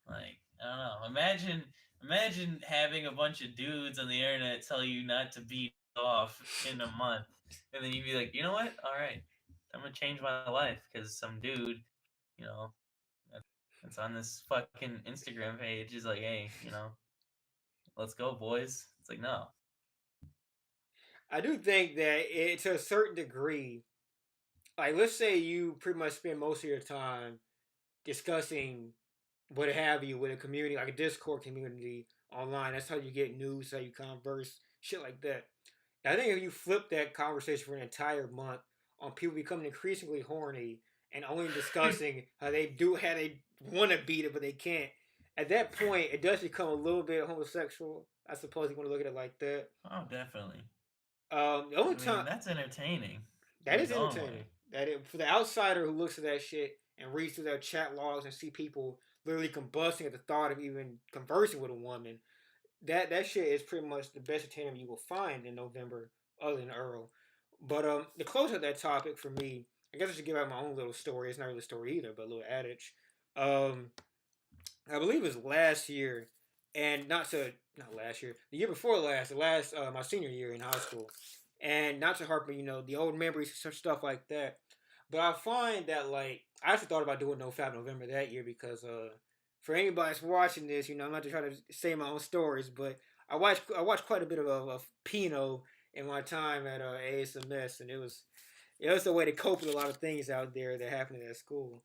Like, I don't know. Imagine having a bunch of dudes on the internet tell you not to beat off in a month, and then you'd be like, you know what? All right, I'm gonna change my life because some dude, you know, that's on this fucking Instagram page is like, hey, let's go, boys. It's like, no. I do think that to a certain degree, like let's say you pretty much spend most of your time discussing what have you with a community like a Discord community online. That's how you get news, how you converse, shit like that. I think if you flip that conversation for an entire month on people becoming increasingly horny and only discussing how they want to beat it but they can't, at that point it does become a little bit homosexual. I suppose you want to look at it like that. Oh, definitely. The only I mean, time that's entertaining that in is its own entertaining. way. For the outsider who looks at that shit and reads through their chat logs and see people literally combusting at the thought of even conversing with a woman, that shit is pretty much the best entertainment you will find in November, other than Earl. But to close out that topic for me, I guess I should give out my own little story. It's not really a story either, but a little adage. Um, I believe it was last year, and not last year, the year before last, my senior year in high school, and not to harp on the old memories, such stuff like that. But I find that like I actually thought about doing No Fab November that year because for anybody that's watching this, I'm not just trying to say my own stories, but I watched quite a bit of Pino in my time at ASMS, and it was a way to cope with a lot of things out there that happened at school.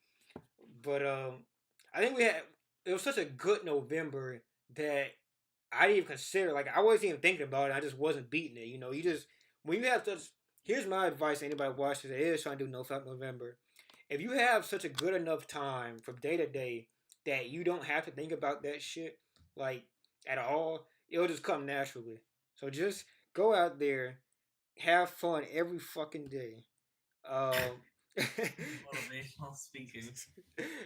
But I think it was such a good November that I didn't even consider. Like I wasn't even thinking about it. I just wasn't beating it. You just when you have such. Here's my advice to anybody watching that is trying to do No Fap November. If you have such a good enough time from day to day that you don't have to think about that shit like at all, it'll just come naturally. So just go out there, have fun every fucking day. Um, Motivational speaking.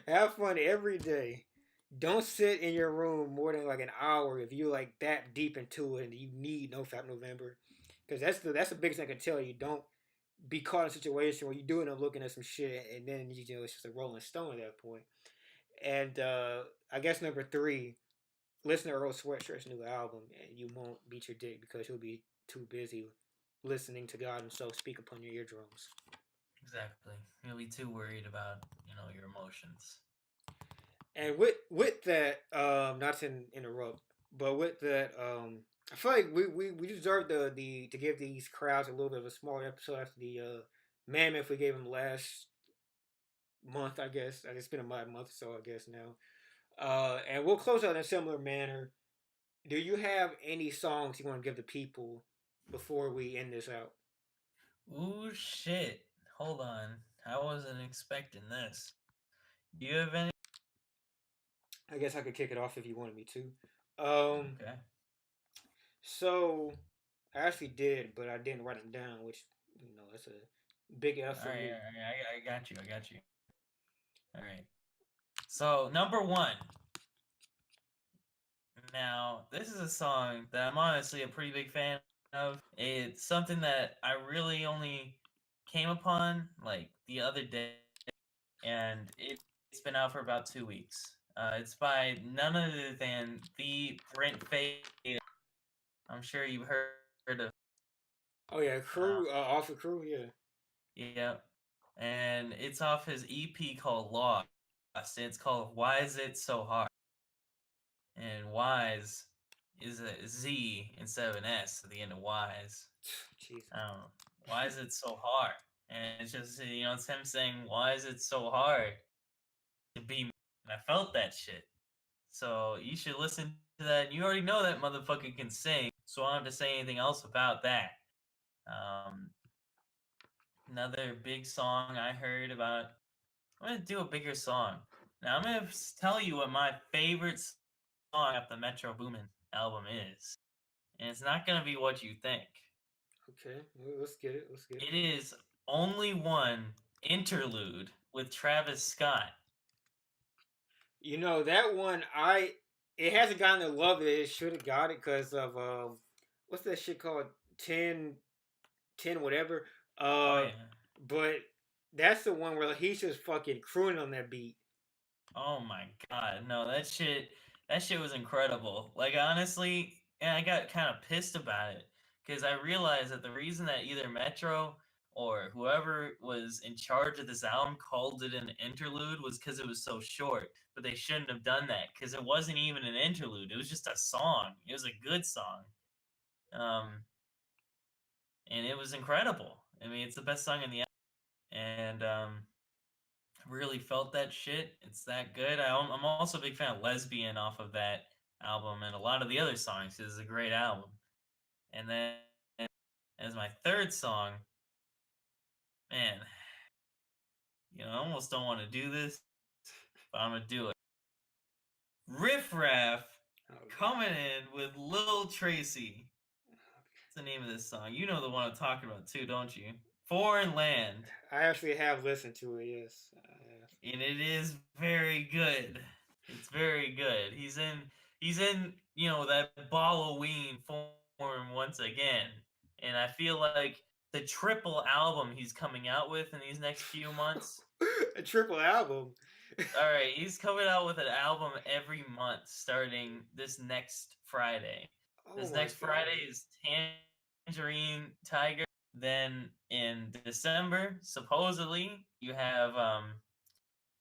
have fun every day. Don't sit in your room more than like an hour if you're like that deep into it and you need No Fap November. Because that's the biggest thing I can tell you. Don't be caught in a situation where you're doing them looking at some shit and then it's just a rolling stone at that point. And I guess number three, listen to Earl Sweatshirt's new album and you won't beat your dick because he'll be too busy listening to God himself speak upon your eardrums. Exactly. You'll be too worried about, your emotions. And with that, not to interrupt, but with that, I feel like we deserve the to give these crowds a little bit of a smaller episode after the mammoth we gave them last month. I guess it's been a month or so. I guess now, and we'll close out in a similar manner. Do you have any songs you want to give the people before we end this out? Ooh, shit. Hold on. I wasn't expecting this. Do you have any? I guess I could kick it off if you wanted me to. Um, Okay. so I actually did, but I didn't write them down, which that's a big F All for right, me. all right. I got you. I got you. All right. So, number one. Now, this is a song that I'm honestly a pretty big fan of. It's something that I really only came upon like the other day, and it's been out for about 2 weeks. It's by none other than the Brent Faiyaz. I'm sure you've heard of. Oh yeah, Um, crew, off of crew, yeah. yeah, and it's off his EP called Lost. It's called Why Is It So Hard? And Wise is a Z instead of an S at the end of Wise. Jesus. I don't know. Why is it so hard? And it's just, it's him saying, why is it so hard to be me? And I felt that shit. So you should listen to that. You already know that motherfucker can sing, so I don't have to say anything else about that. Um, Another big song I heard about. I'm gonna do a bigger song. Now I'm gonna tell you what my favorite song off the Metro Boomin album is, and it's not gonna be what you think. Okay, well, let's get it. Let's get it. It is Only One Interlude with Travis Scott. That one, it hasn't gotten the love that it should have got it because of what's that shit called 10 whatever. Oh Uh, yeah. but that's the one where he's just fucking crooning on that beat. Oh my god. No, that shit was incredible. Like honestly, and I got kind of pissed about it because I realized that the reason that either Metro or whoever was in charge of this album called it an interlude was because it was so short. But they shouldn't have done that because it wasn't even an interlude. It was just a song. It was a good song. Um, and it was incredible. I mean, it's the best song in the album, and really felt that shit. It's that good. I'm also a big fan of Lesbian off of that album and a lot of the other songs. It's a great album. And then as my third song, man, I almost don't want to do this, but I'm gonna do it. Riff Raff Oh, coming in with Lil Tracy. What's the name of this song? You know the one I'm talking about too, don't you? Foreign Land. I actually have listened to it. Yes, I have. And it is very good. It's very good. He's in that Halloween form once again, and I feel like the triple album he's coming out with in these next few months. A triple album. All right, he's coming out with an album every month starting this next Friday. Oh This my next god. Friday is Tangerine Tiger. Then in December, supposedly you have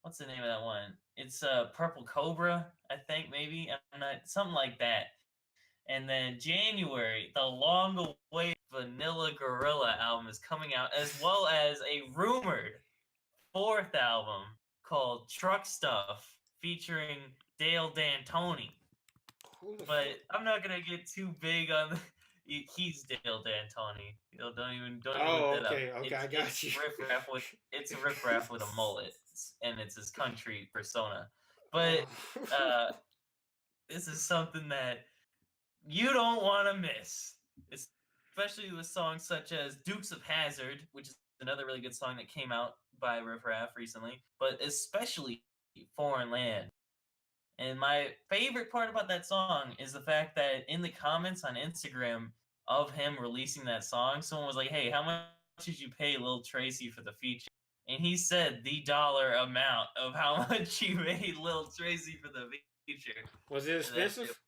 what's the name of that one? It's Purple Cobra, I think maybe. I'm not something like that. And then January, the long-awaited Vanilla Gorilla album is coming out, as well as a rumored fourth album called Truck Stuff, featuring Dale D'Antoni. Who the But fuck? I'm not gonna get too big on he's Dale D'Antoni. Don't even look Oh, that up. okay, okay, I It's got you. Riff Raff with a mullet, and it's his country persona. But Oh. uh, this is something that you don't want to miss, especially with songs such as Dukes of Hazard, which is another really good song that came out by Riff Raff recently, but especially Foreign Land. And my favorite part about that song is the fact that in the comments on Instagram of him releasing that song, someone was like, "Hey, how much did you pay Lil Tracy for the feature?" And he said the dollar amount of how much he paid Lil Tracy for the feature. Was it And that shit, expensive?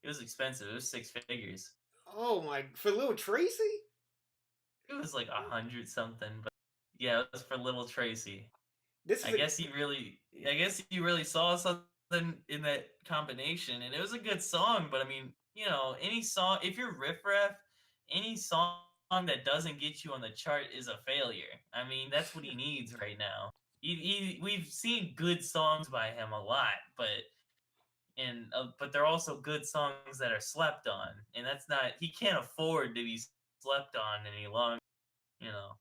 it was expensive. It was six figures. Oh my, for Lil Tracy? It was like 100 something, but yeah, it was for Little Tracy. This I is a guess he really, I guess he really saw something in that combination, and it was a good song. But I mean, any song, if you're Riff Raff, any song that doesn't get you on the chart is a failure. I mean, that's what he needs right now. We've seen good songs by him a lot, but they're also good songs that are slept on, and that's not. He can't afford to be slept on any longer. You know,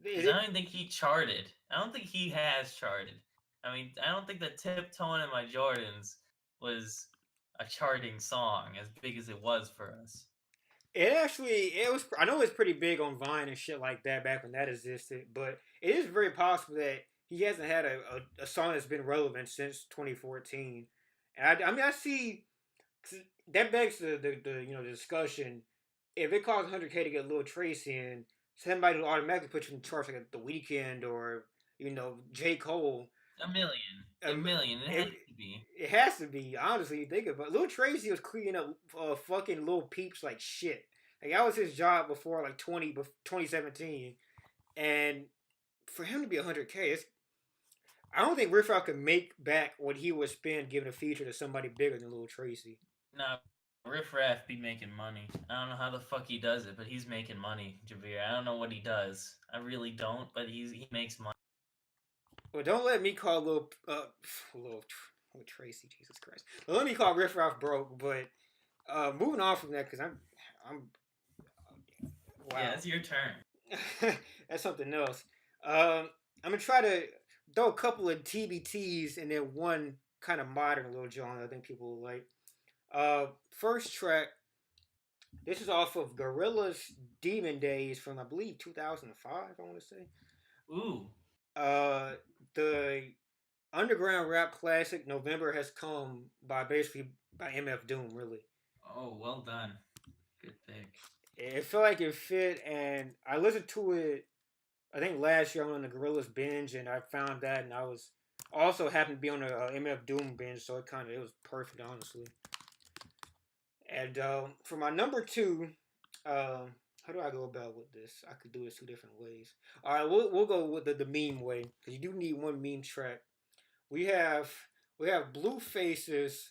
because I It, don't think he charted. I don't think he has charted. I mean, I don't think the Tiptoeing in My Jordans was a charting song as big as it was for us. it was. I know it's pretty big on Vine and shit like that back when that existed, but it is very possible that he hasn't had a song that's been relevant since 2014. And I mean, I see that begs the the discussion. If it costs 100K to get Lil Tracy in, somebody will automatically put you in charge like The Weeknd or J Cole. A million, a Um, million. It has it, to be. it has to be honestly. You think about it. Lil Tracy was cleaning up fucking Lil Peeps like shit. Like that was his job before like 2017, and for him to be 100K, I don't think Riff Raff could make back what he would spend giving a feature to somebody bigger than Lil Tracy. Nah, Riff Raff be making money. I don't know how the fuck he does it, but he's making money, Javier. I don't know what he does. I really don't, but he makes money. Well, don't let me call little Tracy, Jesus Christ. Well, let me call Riff Raff broke. But moving on from that, because I'm Yeah, wow, it's your turn. that's something else. I'm gonna try to throw a couple of TBTs and then one kind of modern little genre I think people will like. First track. This is off of Gorilla's Demon Days from I believe 2005. I want to say. Ooh. Uh, the underground rap classic November has come by basically by MF Doom. Really, Oh, well done. Good pick. it felt like it fit, and I listened to it. I think last year on the Gorillas binge, and I found that, and I was also happened to be on the MF Doom binge, so it was perfect, honestly. And for my number two, how do I go about with this? I could do it two different ways. All right, we'll go with the meme way because you do need one meme track. We have we have Blueface's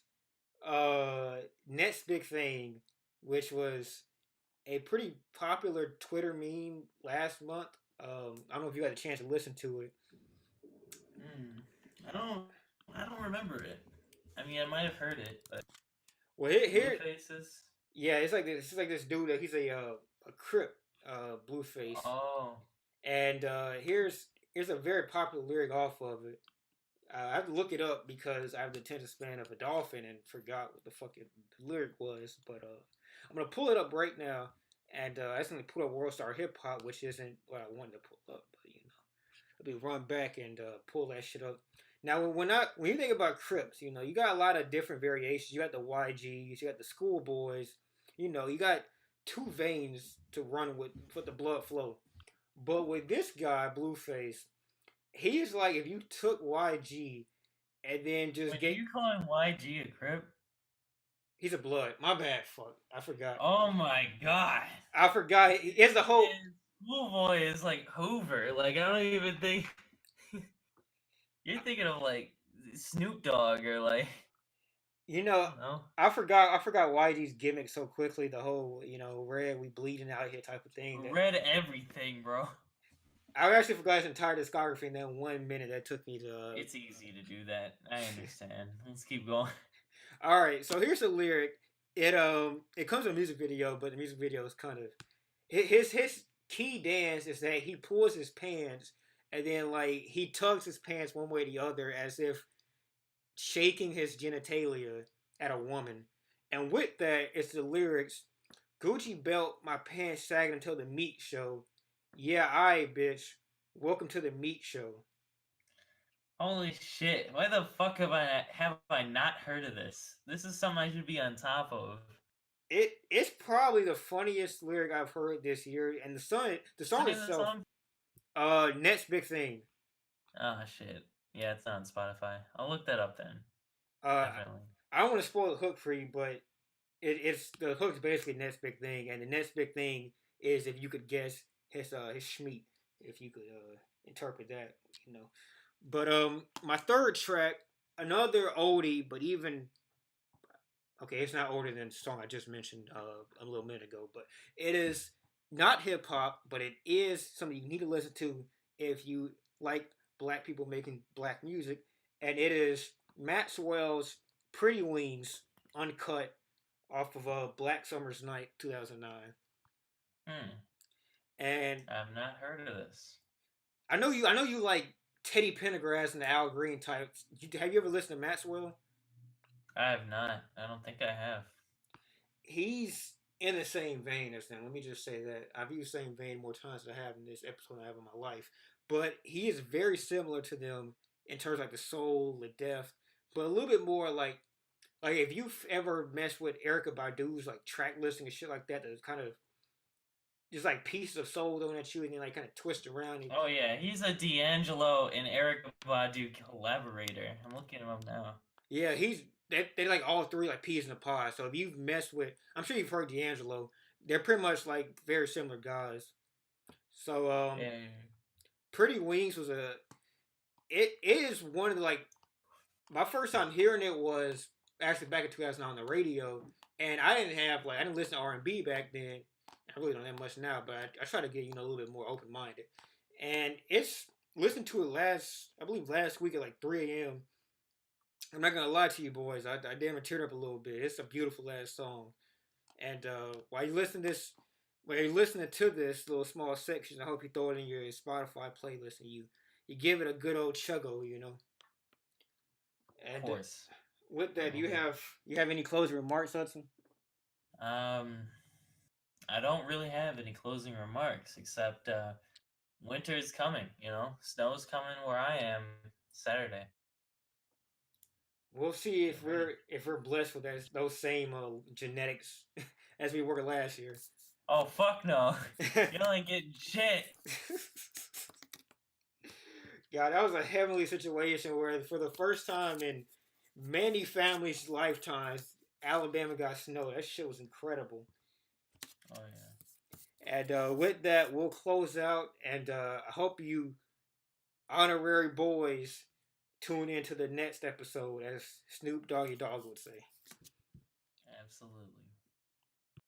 Next Big Thing, which was a pretty popular Twitter meme last month. I don't know if you had a chance to listen to it. Mm, I don't. I don't remember it. I mean, I might have heard it, but Well, Blue here Faces. yeah, it's like this. It's like this dude that he's a Crip, Blueface, Oh, and here's a very popular lyric off of it. I have to look it up because I have the attention span of a dolphin and forgot what the fucking lyric was. But I'm gonna pull it up right now, and I accidentally put up World Star Hip Hop, which isn't what I wanted to pull up. But let me run back and pull that shit up. Now, when you think about Crips, you got a lot of different variations. You got the YGs, you got the Schoolboys. You got two veins to run with for the blood flow. But with this guy, Blueface, he's like if you took YG and then just wait, are get you calling YG a Crip? he's a blood. My bad, fuck. I forgot. Oh my god. I forgot. It's the whole. And Schoolboy is like Hoover. Like I don't even think you're thinking of like Snoop Dogg or like You I know, don't know. I forgot YG's gimmick so quickly. The whole red we bleeding out here type of thing. That Read everything, bro. I actually forgot his entire discography in that 1 minute. That took me to. It's easy to do that. I understand. Let's keep going. All right, so here's the lyric. It comes with a music video, but the music video is kind of his key dance is that he pulls his pants and then like he tugs his pants one way or the other as if shaking his genitalia at a woman. And with that, it's the lyrics: Gucci belt, my pants sagging until the meat show. Yeah, I bitch. Welcome to the meat show. Holy shit! Why the fuck have I not heard of this? This is something I should be on top of. It's probably the funniest lyric I've heard this year, and the song What's the name of the itself, song? Next Big Thing. Oh shit! Yeah, it's on Spotify. I'll look that up then. Uh, Definitely. I don't want to spoil the hook for you, but it's the hook's basically next big thing, and the next big thing is if you could guess his schmeat, if you could interpret that, you know. But my third track, another oldie, but even okay, it's not older than the song I just mentioned a little minute ago, but it is not hip hop, but it is something you need to listen to if you like black people making black music, and it is Maxwell's "Pretty Wings" uncut off of Black Summer's Night 2009. Hmm. And I've not heard of this. I know you like Teddy Pendergrass and the Al Green types. Have you ever listened to Maxwell? I have not. I don't think I have. He's in the same vein as them. Let me just say that I've used the same vein more times than I have in this episode than I have in my life. But he is very similar to them in terms of like the soul, the depth, but a little bit more like if you've ever messed with Erica Badu's like track listing and shit like that, that's kind of just like pieces of soul thrown at you and then like kind of twist around. And, Oh yeah, he's a D'Angelo and Eric Badu collaborator. I'm looking him up now. yeah, they like all three like peas in a pod. So if you've messed with, I'm sure you've heard D'Angelo. They're pretty much like very similar guys. So Yeah. Pretty Wings was a it is one of the like my first time hearing it was actually back in 2009 on the radio, and I didn't listen to R&B back then. I really don't have much now, but I try to get a little bit more open minded. And it's listened to it I believe last week at like 3 a.m. I'm not gonna lie to you boys, I damn near teared up a little bit. It's a beautiful ass song, and while you're listening to this little small section, I hope you throw it in your Spotify playlist and you give it a good old chuggo. Of And course. with that, Oh yeah. you have any closing remarks, Hudson? Um, I don't really have any closing remarks except winter is coming. You know, snow's coming where I am Saturday. We'll see Get ready. if we're blessed with those same genetics as we were last year. Oh fuck no! You don't get shit. God, that was a heavenly situation where for the first time in many families' lifetimes, Alabama got snow. That shit was incredible. Oh yeah. And with that, we'll close out. And I hope you honorary boys tune into the next episode, as Snoop Doggy Dogg would say. Absolutely.